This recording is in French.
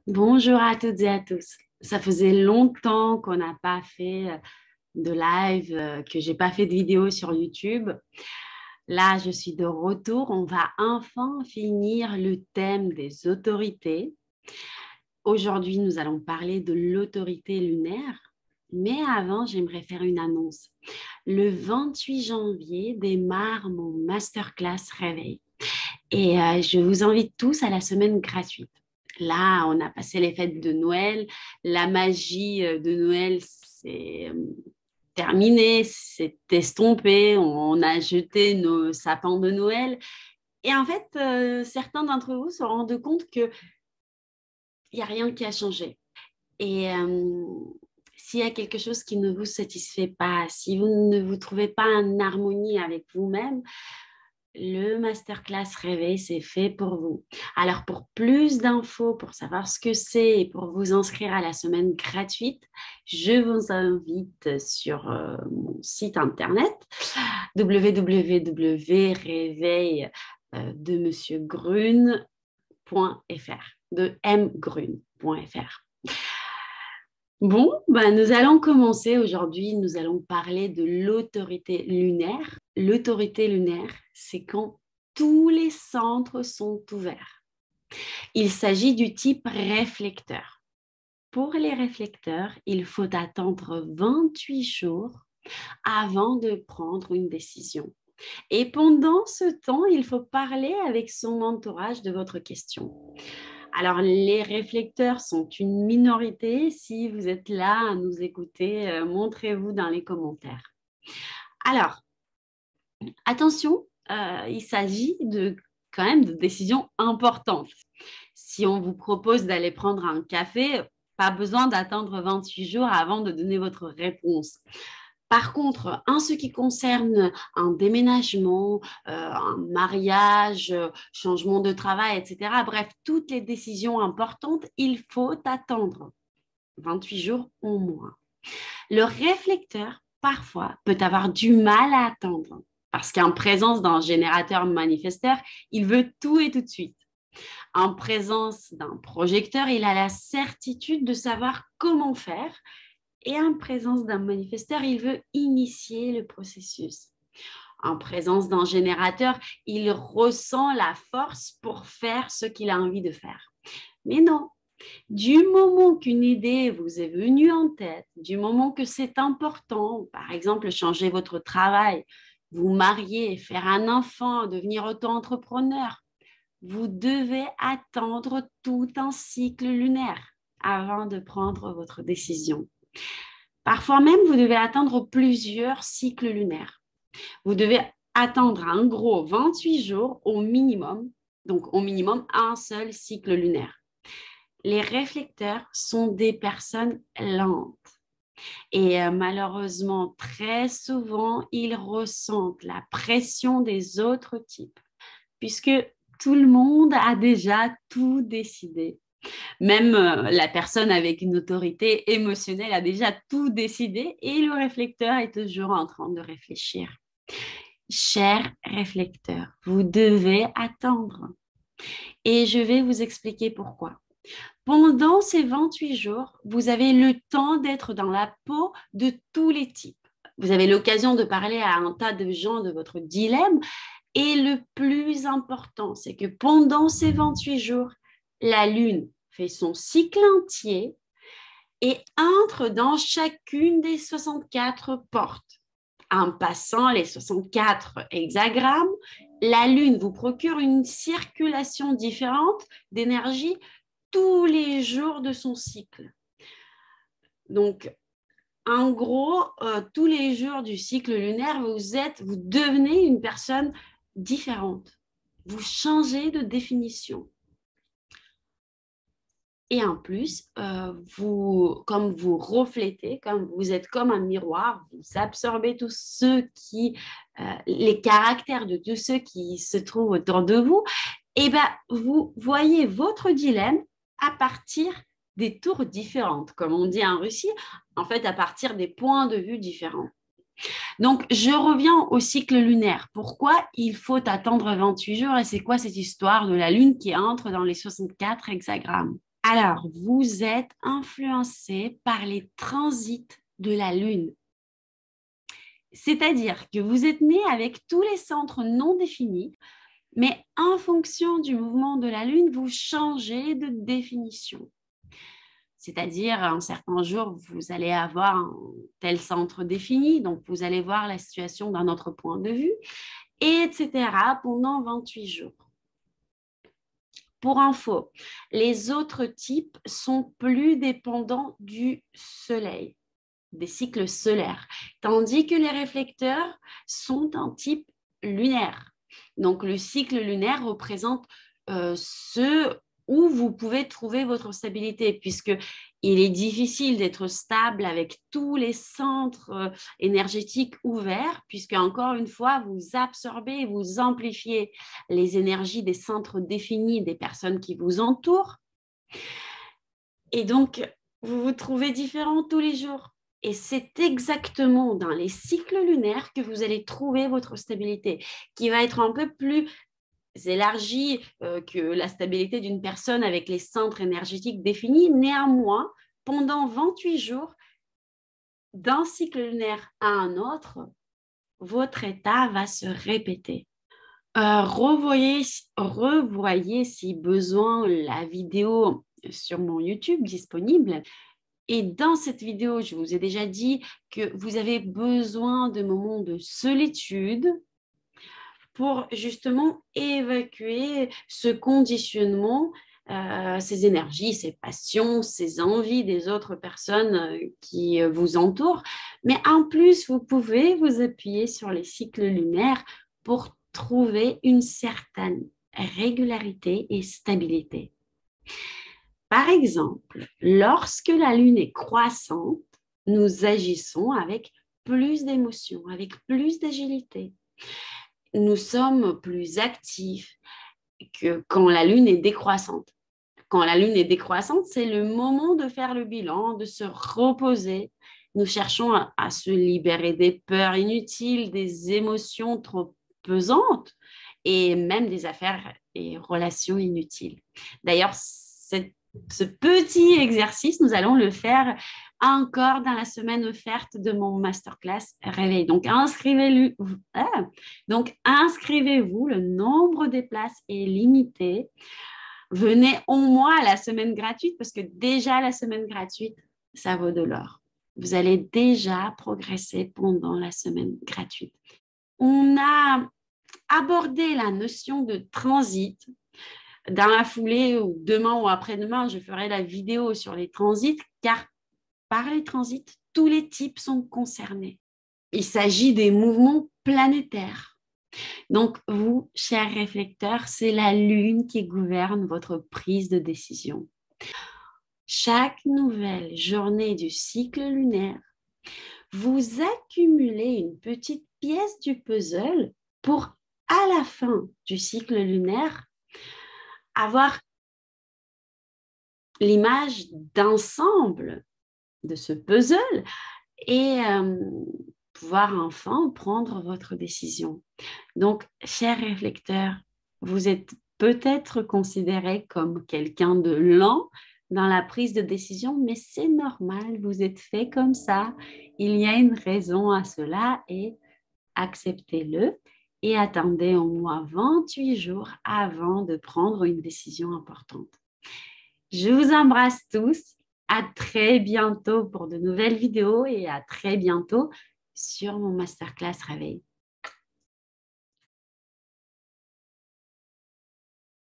Bonjour à toutes et à tous. Ça faisait longtemps qu'on n'a pas fait de live, que j'ai pas fait de vidéo sur YouTube. Là, je suis de retour. On va enfin finir le thème des autorités. Aujourd'hui, nous allons parler de l'autorité lunaire. Mais avant, j'aimerais faire une annonce. Le 28 janvier démarre mon masterclass Réveil. Et je vous invite tous à la semaine gratuite. Là, on a passé les fêtes de Noël. La magie de Noël, c'est terminé, c'est estompé. On a jeté nos sapins de Noël. Et en fait, certains d'entre vous se rendent compte qu'il n'y a rien qui a changé. Et s'il y a quelque chose qui ne vous satisfait pas, si vous ne vous trouvez pas en harmonie avec vous-même, le masterclass Réveil, c'est fait pour vous. Alors, pour plus d'infos, pour savoir ce que c'est et pour vous inscrire à la semaine gratuite, je vous invite sur mon site internet www.réveil de monsieurgrune.fr, de mgrune.fr. Bon, ben, nous allons commencer aujourd'hui. Nous allons parler de l'autorité lunaire. L'autorité lunaire, c'est quand tous les centres sont ouverts. Il s'agit du type réflecteur. Pour les réflecteurs, il faut attendre 28 jours avant de prendre une décision. Et pendant ce temps, il faut parler avec son entourage de votre question. Alors, les réflecteurs sont une minorité. Si vous êtes là à nous écouter, montrez-vous dans les commentaires. Alors, attention, il s'agit de quand même de décisions importantes. Si on vous propose d'aller prendre un café, pas besoin d'attendre 28 jours avant de donner votre réponse. Par contre, en ce qui concerne un déménagement, un mariage, changement de travail, etc., bref, toutes les décisions importantes, il faut attendre 28 jours au moins. Le réflecteur, parfois, peut avoir du mal à attendre parce qu'en présence d'un générateur manifesteur, il veut tout et tout de suite. En présence d'un projecteur, il a la certitude de savoir comment faire et en présence d'un manifesteur, il veut initier le processus. En présence d'un générateur, il ressent la force pour faire ce qu'il a envie de faire. Mais non, du moment qu'une idée vous est venue en tête, du moment que c'est important, par exemple changer votre travail, vous marier, faire un enfant, devenir auto-entrepreneur, vous devez attendre tout un cycle lunaire avant de prendre votre décision. Parfois même, vous devez attendre plusieurs cycles lunaires. Vous devez attendre en gros 28 jours au minimum, donc au minimum un seul cycle lunaire. Les réflecteurs sont des personnes lentes et malheureusement, très souvent, ils ressentent la pression des autres types puisque tout le monde a déjà tout décidé. Même la personne avec une autorité émotionnelle a déjà tout décidé et le réflecteur est toujours en train de réfléchir. Cher réflecteur, vous devez attendre. Et je vais vous expliquer pourquoi. Pendant ces 28 jours, vous avez le temps d'être dans la peau de tous les types. Vous avez l'occasion de parler à un tas de gens de votre dilemme. Et le plus important, c'est que pendant ces 28 jours, la Lune fait son cycle entier et entre dans chacune des 64 portes. En passant les 64 hexagrammes, la Lune vous procure une circulation différente d'énergie tous les jours de son cycle. Donc, en gros, tous les jours du cycle lunaire, vous devenez une personne différente. Vous changez de définition. Et en plus, comme vous reflétez, comme vous êtes comme un miroir, vous absorbez les caractères de tous ceux qui se trouvent autour de vous, et ben, vous voyez votre dilemme à partir des tours différentes, comme on dit en Russie, en fait, à partir des points de vue différents. Donc, je reviens au cycle lunaire. Pourquoi il faut attendre 28 jours et c'est quoi cette histoire de la Lune qui entre dans les 64 hexagrammes? Alors, vous êtes influencé par les transits de la Lune. C'est-à-dire que vous êtes né avec tous les centres non définis, mais en fonction du mouvement de la Lune, vous changez de définition. C'est-à-dire, un certain jour, vous allez avoir un tel centre défini, donc vous allez voir la situation d'un autre point de vue, etc. pendant 28 jours. Pour info, les autres types sont plus dépendants du Soleil, des cycles solaires, tandis que les réflecteurs sont un type lunaire. Donc, le cycle lunaire représente ce où vous pouvez trouver votre stabilité, puisque il est difficile d'être stable avec tous les centres énergétiques ouverts, puisque encore une fois, vous absorbez, vous amplifiez les énergies des centres définis des personnes qui vous entourent. Et donc, vous vous trouvez différent tous les jours. Et c'est exactement dans les cycles lunaires que vous allez trouver votre stabilité, qui va être un peu plus élargie que la stabilité d'une personne avec les centres énergétiques définis. Néanmoins, pendant 28 jours, d'un cycle lunaire à un autre, votre état va se répéter. Revoyez si besoin la vidéo sur mon YouTube disponible. Et dans cette vidéo, je vous ai déjà dit que vous avez besoin de moments de solitude pour justement évacuer ce conditionnement, ces énergies, ces passions, ces envies des autres personnes qui vous entourent. Mais en plus, vous pouvez vous appuyer sur les cycles lunaires pour trouver une certaine régularité et stabilité. Par exemple, lorsque la Lune est croissante, nous agissons avec plus d'émotion, avec plus d'agilité. Nous sommes plus actifs que quand la Lune est décroissante. Quand la Lune est décroissante, c'est le moment de faire le bilan, de se reposer. Nous cherchons à se libérer des peurs inutiles, des émotions trop pesantes et même des affaires et relations inutiles. D'ailleurs, ce petit exercice, nous allons le faire encore dans la semaine offerte de mon masterclass Réveil. Donc, inscrivez-vous, le nombre des places est limité. Venez au moins à la semaine gratuite parce que déjà la semaine gratuite, ça vaut de l'or. Vous allez déjà progresser pendant la semaine gratuite. On a abordé la notion de transit. Dans la foulée, ou demain ou après-demain, je ferai la vidéo sur les transits, car par les transits, tous les types sont concernés. Il s'agit des mouvements planétaires. Donc, vous, chers réflecteurs, c'est la Lune qui gouverne votre prise de décision. Chaque nouvelle journée du cycle lunaire, vous accumulez une petite pièce du puzzle pour, à la fin du cycle lunaire, avoir l'image d'ensemble de ce puzzle et pouvoir enfin prendre votre décision. Donc, chers réflecteurs, vous êtes peut-être considéré comme quelqu'un de lent dans la prise de décision, mais c'est normal, vous êtes fait comme ça. Il y a une raison à cela et acceptez-le et attendez au moins 28 jours avant de prendre une décision importante. Je vous embrasse tous. À très bientôt pour de nouvelles vidéos et à très bientôt sur mon masterclass Réveil.